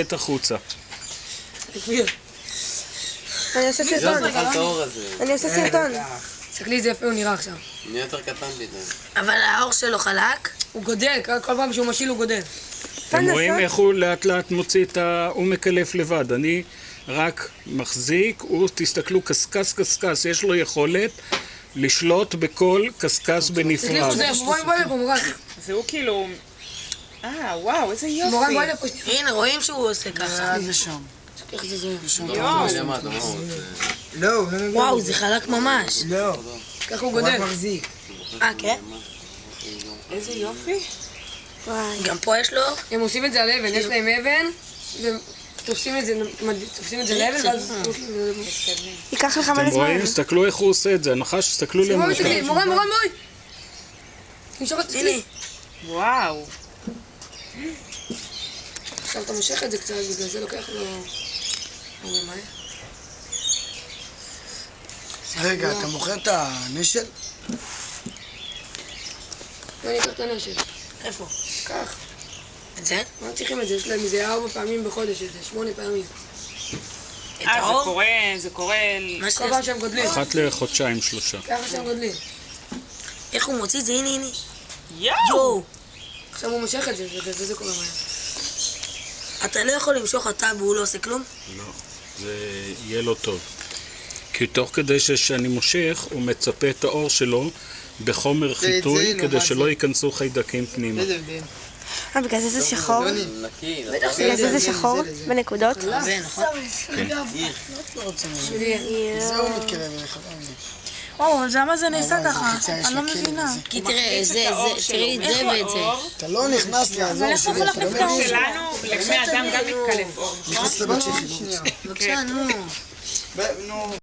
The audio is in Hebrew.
את החוצה. אני עושה סרטון. אני עושה סרטון. תסתכלי איזה יפה הוא נראה עכשיו. נהיה יותר קטן מדי. אבל האור שלו חלק? הוא גודל, כל פעם שהוא משיל הוא גודל. אתם רואים איך הוא לאט לאט מוציא את הוא מקלף לבד. אני רק מחזיק, הוא תסתכלו קסקס קסקס, יש לו יכולת לשלוט בכל קסקס בנפרד. בואי לפה מורן. זהו כאילו... וואו, איזה יופי. מורן בואי לפה. הנה, רואים שהוא עושה ככה. זה שם. איך זה זוהר. לא. וואו, זה חלק ממש. לא. ככה הוא גודל. כן? איזה יופי. גם פה יש לו? הם עושים את זה על אבן, יש להם אבן, ותופסים את זה לאבן, ואז... ייקח לך מלא אתם זמן. רואים? תסתכלו איך הוא עושה את זה. הנחש, תסתכלו למטה. מורן, בואי! נמשוך את זה. וואו. עכשיו אתה מושך את זה קצת, בגלל זה לוקח לו... רגע, אתה מוכר את הנשל? בואי ניקח את הנשק. איפה? קח. את זה? מה צריכים את זה? יש להם איזה 4 פעמים בחודש, איזה 8 פעמים. את האור? זה קורה... מה כל פעם שהם גודלים. אחת לחודשיים, 3. ככה שהם גודלים. איך הוא מוציא את זה? הנה. יואו! עכשיו הוא מושך את זה, ובגלל זה קורה מהר. אתה לא יכול למשוך אתה והוא לא עושה כלום? לא, זה יהיה לו טוב. כי תוך כדי שאני מושך, הוא מצפה את האור שלו בחומר חיטוי, כדי שלא ייכנסו חיידקים פנימה. בגלל זה זה שחור? בטח בגלל זה זה שחור? בנקודות? זה נכון. זהו מתקרב אליך. וואו, אז למה זה נעשה ככה? אני לא מבינה. כי תראה, תראי את זה ואת זה. אתה לא נכנס לאזור שלי, אתה לא מבין. שלנו, לבני אדם גם מתקלף אור. נכנס לבת שלי. בבקשה, נו. נו.